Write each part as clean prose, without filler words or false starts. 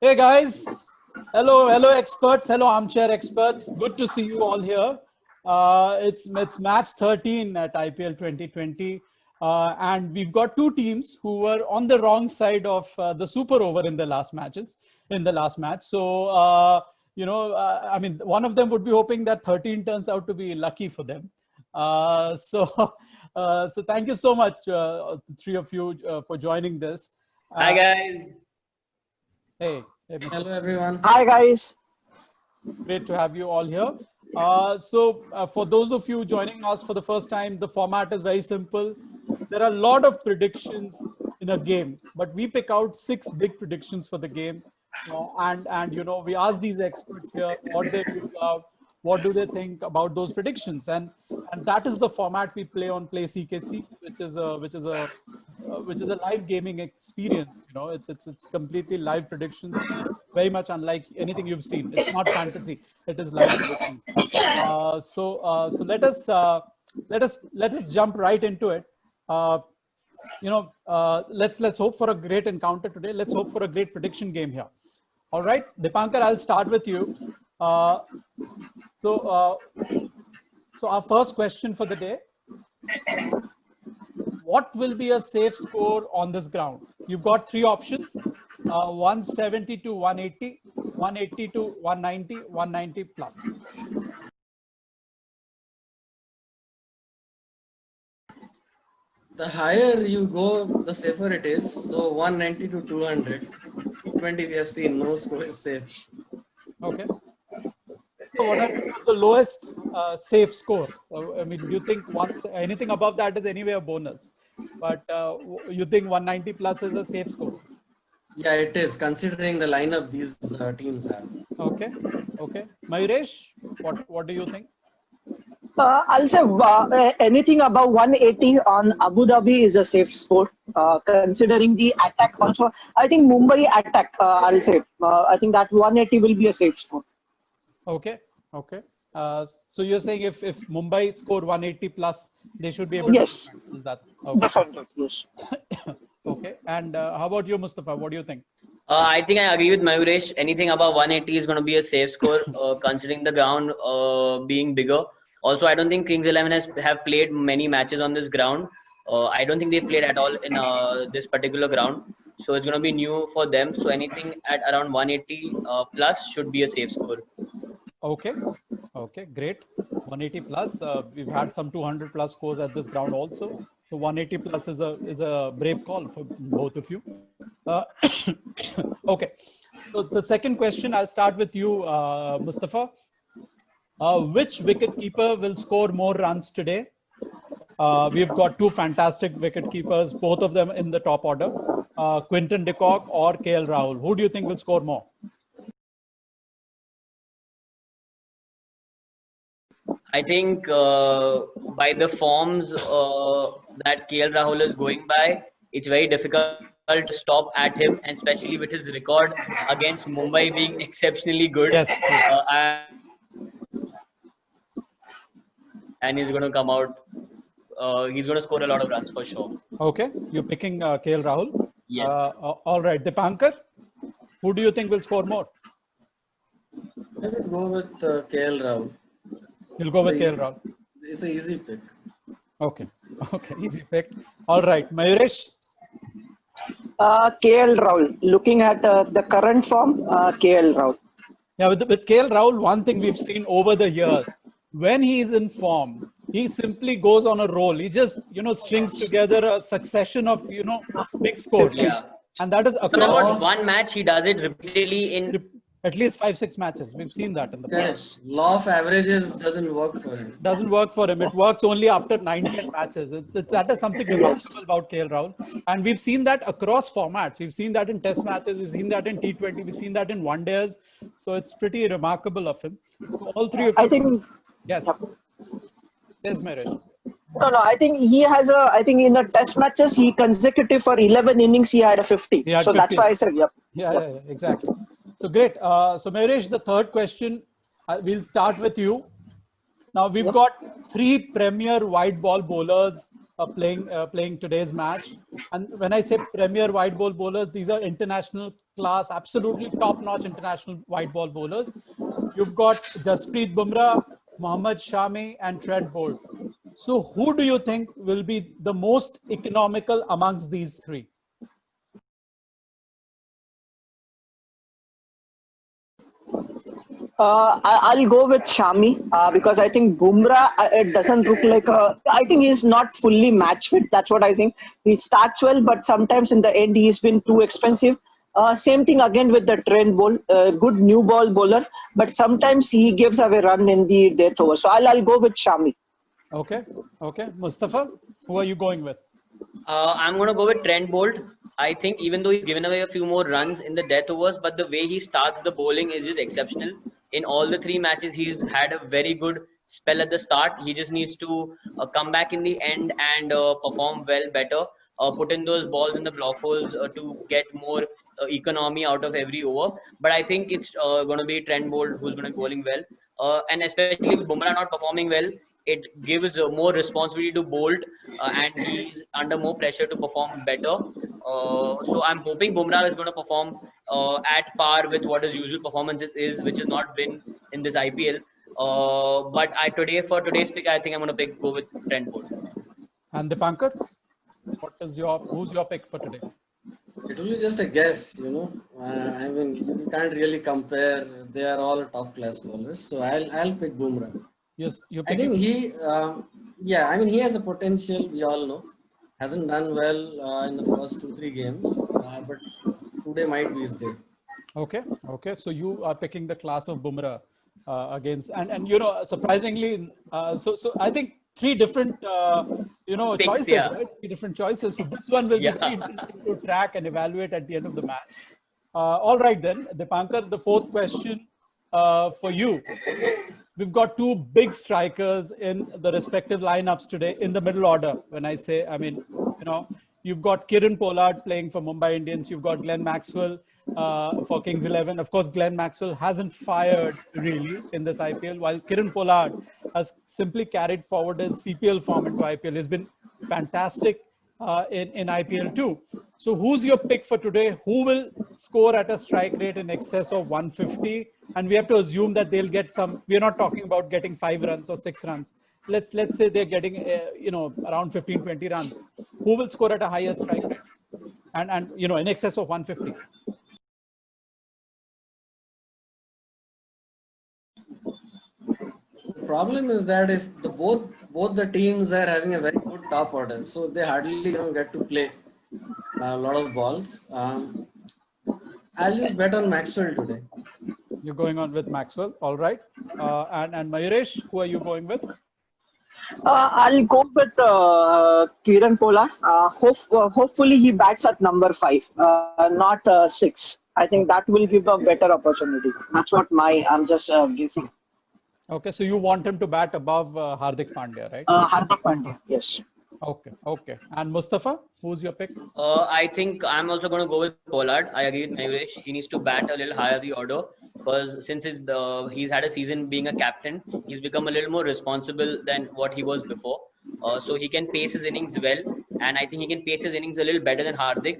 Hey guys, hello experts, hello armchair experts. Good to see you all here. It's match 13 at IPL 2020, and we've got two teams who were on the wrong side of the super over in the last matches. In the last match, so I mean, one of them would be hoping that 13 turns out to be lucky for them. So thank you so much, the three of you, for joining this. Hi guys. Hey, Mr. Hello everyone. Hi guys. Great to have you all here. For those of you joining us for the first time, the format is very simple. There are a lot of predictions in a game, but we pick out 6 big predictions for the game. And we ask these experts here what they love, what do they think about those predictions, and that is the format we play on Play CKC, which is a live gaming experience. It's completely live predictions, very much unlike anything you've seen. It's not fantasy; it is live predictions. So let us jump right into it. Let's hope for a great encounter today. Let's hope for a great prediction game here. All right, Dipankar, I'll start with you. So our first question for the day: what will be a safe score on this ground? You've got 3 options: 170 to 180, 180 to 190, 190 plus. The higher you go, the safer it is. So 190 to 200. 220 we have seen, no score is safe. Okay. So what is the lowest safe score? I mean, do you think anything above that is anyway a bonus? But you think 190 plus is a safe score? Yeah, it is, considering the lineup these teams have. Okay. Mayuresh, what do you think? I'll say anything above 180 on Abu Dhabi is a safe score. Considering the attack also, I think Mumbai attack, I'll say, I think that 180 will be a safe score. Okay. So you're saying if Mumbai score 180 plus, they should be able Yes. to handle that. Okay. Definitely, yes. Okay. And how about you, Mustafa? What do you think? I think I agree with Mayuresh. Anything above 180 is going to be a safe score, considering the ground being bigger. Also, I don't think Kings 11 have played many matches on this ground. I don't think they played at all in this particular ground. So it's going to be new for them. So anything at around 180 plus should be a safe score. Okay, great. 180 plus. We've had some 200 plus scores at this ground also. So 180 plus is a brave call for both of you. Okay. So the second question, I'll start with you, Mustafa. Which wicket keeper will score more runs today? We've got 2 fantastic wicket keepers, both of them in the top order. Quinton de Kock or KL Rahul. Who do you think will score more? I think by the forms that KL Rahul is going by, it's very difficult to stop at him, and especially with his record against Mumbai being exceptionally good. Yes. And he's going to come out. He's going to score a lot of runs for sure. Okay, you're picking KL Rahul. Yes. All right, Dipankar, who do you think will score more? I would go with KL Rahul. You'll go with KL Rahul. It's an easy pick. Okay, easy pick. All right, Mayuresh. KL Rahul. Looking at the current form, KL Rahul. Yeah, with KL Rahul, one thing we've seen over the years, when he is in form, he simply goes on a roll. He just, strings together a succession of, big scores. Yeah. And that is So across not one match, he does it repeatedly in. at least 5-6 matches. We've seen that in the past. Yes, law of averages doesn't work for him. Doesn't work for him. It works only after 9-10 matches. That is something remarkable about KL Rahul. And we've seen that across formats. We've seen that in test matches. We've seen that in T20. We've seen that in one days. So it's pretty remarkable of him. So all 3 of you. I think. Yes. Yep. Yes, Mayuresh. No, I think he has I think in the test matches, he consecutive for 11 innings, he had a 50. He had so 50. that's why I said, yep. Yeah, exactly. So great. So Mayuresh, the third question, we'll start with you. Now we've got 3 premier wide ball bowlers playing today's match. And when I say premier white ball bowlers, these are international class, absolutely top-notch international white ball bowlers. You've got Jasprit Bumrah, Mohammad Shami, and Trent Bolt. So who do you think will be the most economical amongst these three? I'll go with Shami because I think Bumrah, it doesn't look like a. I think he's not fully match fit. That's what I think. He starts well, but sometimes in the end he's been too expensive. Same thing again with the Trent Bolt, good new ball bowler, but sometimes he gives away run in the death over. So I'll go with Shami. Okay, okay. Mustafa, who are you going with? I'm going to go with Trent Bolt. I think even though he's given away a few more runs in the death overs, but the way he starts the bowling is just exceptional. In all the three matches, he's had a very good spell at the start. He just needs to come back in the end and perform well better. Put in those balls in the block holes to get more economy out of every over. But I think it's going to be Trent Bolt who's going to be bowling well. And especially with Bumrah not performing well, it gives more responsibility to Bolt and he's under more pressure to perform better. So I'm hoping Bumrah is going to perform at par with what his usual performance is, which has not been in this IPL. But for today's pick, I think I'm going to go with Trent Bolt. And Dipankar, who's your pick for today? It will be just a guess, you know. I mean, you can't really compare. They are all top class bowlers. So I'll pick Bumrah. Yes, I think he, I mean, he has the potential. We all know. Hasn't done well in the first 2-3 games, but today might be his day. Okay, okay. So you are picking the class of Bumrah against, and you know, surprisingly, so I think three different Picks, choices, yeah. right? Three different choices. So this one will be Yeah. very interesting to track and evaluate at the end of the match. All right then, Dipankar, the fourth question for you. We've got two big strikers in the respective lineups today in the middle order. When I say, I mean, you know, you've got Kieron Pollard playing for Mumbai Indians. You've got Glenn Maxwell for Kings 11. Of course, Glenn Maxwell hasn't fired really in this IPL, while Kieron Pollard has simply carried forward his CPL form into IPL. He's been fantastic in IPL too. So who's your pick for today? Who will score at a strike rate in excess of 150? And we have to assume that they'll get some. We're not talking about getting 5 runs or 6 runs. Let's say they're getting around 15-20 runs. Who will score at a higher strike rate? And in excess of 150. The problem is that if both the teams are having a very good top order, so they hardly get to play a lot of balls. I'll just bet on Maxwell today. You're going on with Maxwell, all right. And Mayuresh, who are you going with? I'll go with Kieron Pollard. Hopefully he bats at number 5, not 6. I think that will give a better opportunity. That's what I'm just guessing. Okay, so you want him to bat above Hardik Pandya, right? Hardik Pandya, yes. Okay. And Mustafa, who's your pick? I think I'm also going to go with Pollard. I agree with Mayuresh. He needs to bat a little higher the order because since he's had a season being a captain, he's become a little more responsible than what he was before. So he can pace his innings well, and I think he can pace his innings a little better than Hardik.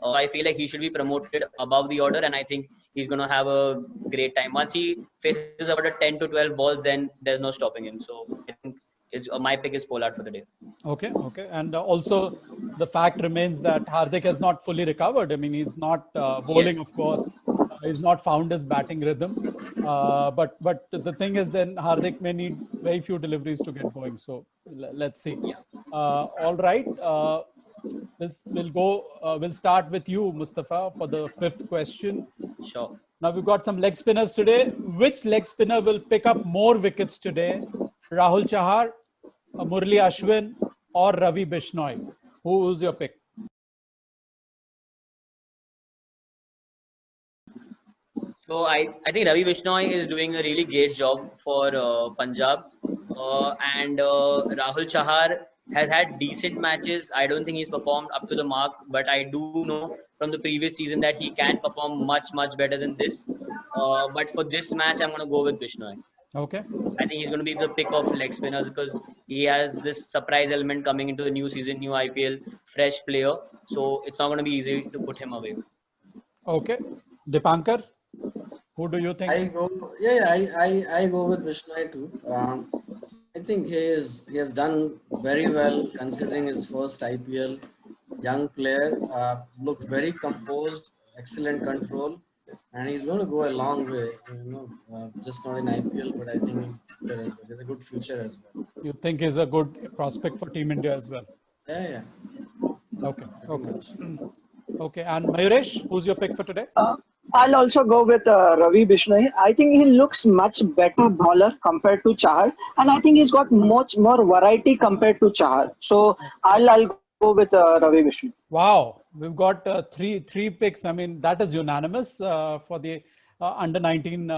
I feel like he should be promoted above the order, and I think he's going to have a great time. Once he faces about a 10 to 12 balls, then there's no stopping him. So I think my pick is Pollard for the day. Okay. And also the fact remains that Hardik has not fully recovered. I mean, he's not bowling, Yes. of course. He's not found his batting rhythm. But the thing is, then Hardik may need very few deliveries to get going. So let's see. Yeah. All right. We'll start with you, Mustafa, for the 5th question. Sure. Now we've got some leg spinners today. Which leg spinner will pick up more wickets today? Rahul Chahar, Murali Ashwin, or Ravi Bishnoi? Who's your pick? So I think Ravi Bishnoi is doing a really great job for Punjab. And Rahul Chahar has had decent matches. I don't think he's performed up to the mark, but I do know from the previous season that he can perform much better than this. But for this match, I'm going to go with Bishnoi. Okay. I think he's going to be the pick of leg spinners because He has this surprise element coming into the new season, new IPL, fresh player. So it's not going to be easy to put him away. Okay. Dipankar, who do you think? I go with Bishnoi too. I think he has done very well considering his first IPL. Young player, looked very composed, excellent control, and he's going to go a long way. Just not in IPL, but I think in future as well. There's a good future as well. You think is a good prospect for Team India as well? Yeah. Okay. Okay. And Mayuresh, who's your pick for today? I'll also go with Ravi Bishnoi. I think he looks much better bowler compared to Chahar, and I think he's got much more variety compared to Chahar. So I'll go with Ravi Bishnoi. Wow, we've got three picks. I mean, that is unanimous for the under 19.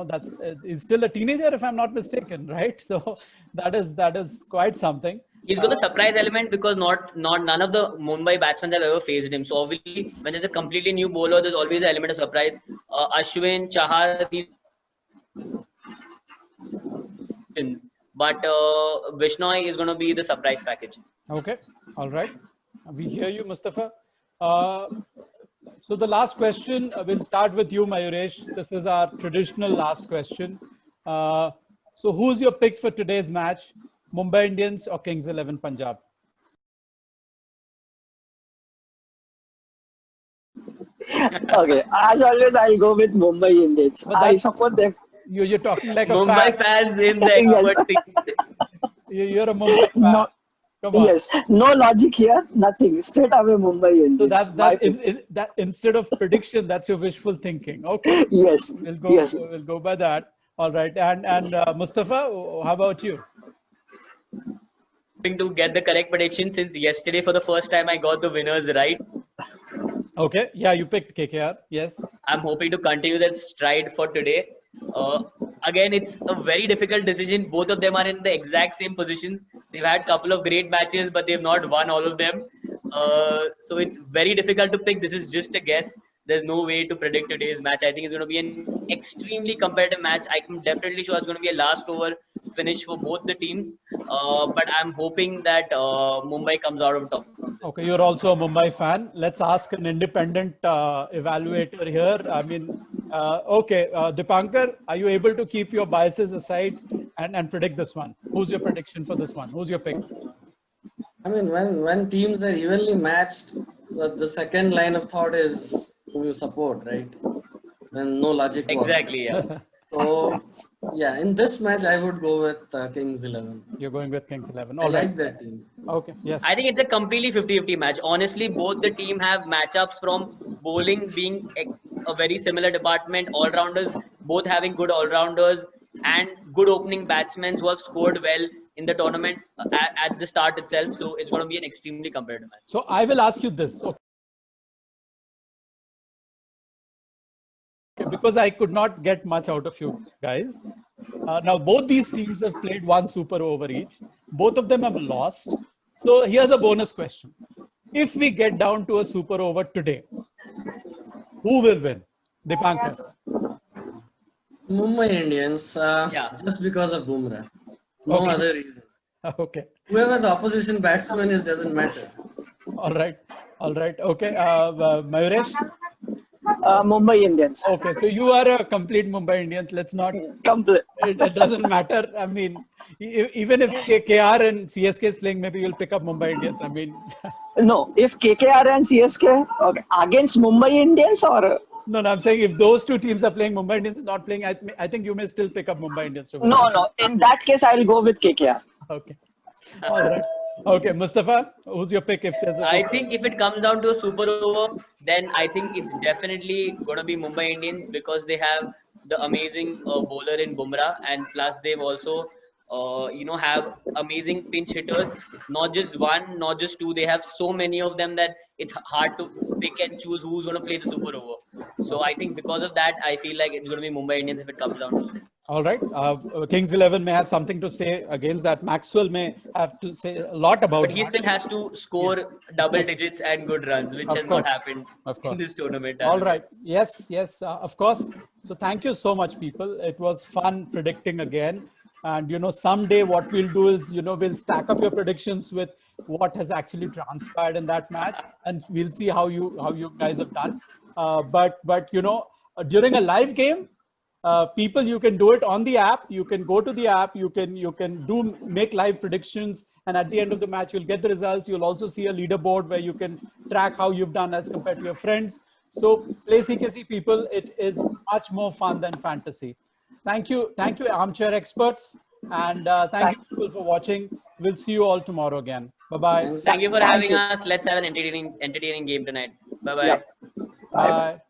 That's he's still a teenager, if I'm not mistaken, right? So that is quite something. He's got the surprise element because none of the Mumbai batsmen have ever faced him. So obviously, when there's a completely new bowler, there's always an element of surprise. Ashwin, Chahar, these, but Bishnoi is going to be the surprise package. Okay, all right. We hear you, Mustafa. So the last question, we'll start with you, Mayuresh. This is our traditional last question. So who's your pick for today's match? Mumbai Indians or Kings 11 Punjab? Okay, as always, I'll go with Mumbai Indians. I support them. You're talking like a Mumbai fan. fans in the expert team. You're a Mumbai fan. No, Come on. yes, no logic here, nothing. Straight away Mumbai Indians. So that instead of prediction, that's your wishful thinking. Okay. Yes. We'll go by that. All right. And Mustafa, how about you? Hoping to get the correct prediction since yesterday for the first time I got the winners right. Okay. Yeah, you picked KKR. Yes. I'm hoping to continue that stride for today. Again, it's a very difficult decision. Both of them are in the exact same positions. They've had a couple of great matches, but they've not won all of them. So it's very difficult to pick. This is just a guess. There's no way to predict today's match. I think it's going to be an extremely competitive match. I'm definitely sure it's going to be a last over finish for both the teams. But I'm hoping that Mumbai comes out of top. Okay, you're also a Mumbai fan. Let's ask an independent evaluator here. I mean, okay, Dipankar, are you able to keep your biases aside and predict this one? Who's your prediction for this one? Who's your pick? I mean, when teams are evenly matched, the second line of thought is who you support, right? When no logic works. Exactly, yeah. So, yeah, in this match, I would go with Kings 11. You're going with Kings 11. I All right. like that team. Okay, yes. I think it's a completely 50-50 match. Honestly, both the team have matchups from bowling being a very similar department, all-rounders, both having good all-rounders and good opening batsmen who have scored well in the tournament at the start itself. So it's going to be an extremely competitive match. So I will ask you this. Okay. Because I could not get much out of you guys. Now, both these teams have played one super over each. Both of them have lost. So here's a bonus question. If we get down to a super over today, who will win? Dipankar. Mumbai Indians, just because of Bumrah. No other reason. Okay. Whoever the opposition batsman is doesn't matter. All right. Okay. Mayuresh? Mumbai Indians. Okay. So you are a complete Mumbai Indians. Let's not. Complete. It doesn't matter. I mean, even if KKR and CSK is playing, maybe you'll pick up Mumbai Indians. I mean. No, if KKR and CSK against Mumbai Indians or. No, I'm saying if those two teams are playing, Mumbai Indians not playing, I think you may still pick up Mumbai Indians. No. In that case, I'll go with KKR. Okay. All right. Okay, Mustafa, who's your pick if there's a I think if it comes down to a super over, then I think it's definitely going to be Mumbai Indians because they have the amazing bowler in Bumrah, and plus they've also have amazing pinch hitters. Not just one, not just two. They have so many of them that it's hard to pick and choose who's going to play the super over. So I think because of that, I feel like it's going to be Mumbai Indians if it comes down to it. All right. Kings 11 may have something to say against that. Maxwell may have to say a lot about But he still has to score double digits and good runs, which has not happened in this tournament. All right. Yes, of course. So thank you so much, people. It was fun predicting again. And, you know, someday what we'll do is, you know, we'll stack up your predictions with what has actually transpired in that match, and we'll see how you guys have done. But you know, during a live game, people, you can do it on the app. You can go to the app. You can make live predictions, and at the end of the match, you'll get the results. You'll also see a leaderboard where you can track how you've done as compared to your friends. So play CKC, people. It is much more fun than fantasy. Thank you, armchair experts, and thank you people for watching. We'll see you all tomorrow again. Bye bye. Thanks. Thank you for Thank having you. us. Let's have an entertaining game tonight. Bye bye. Yeah. Bye. Bye.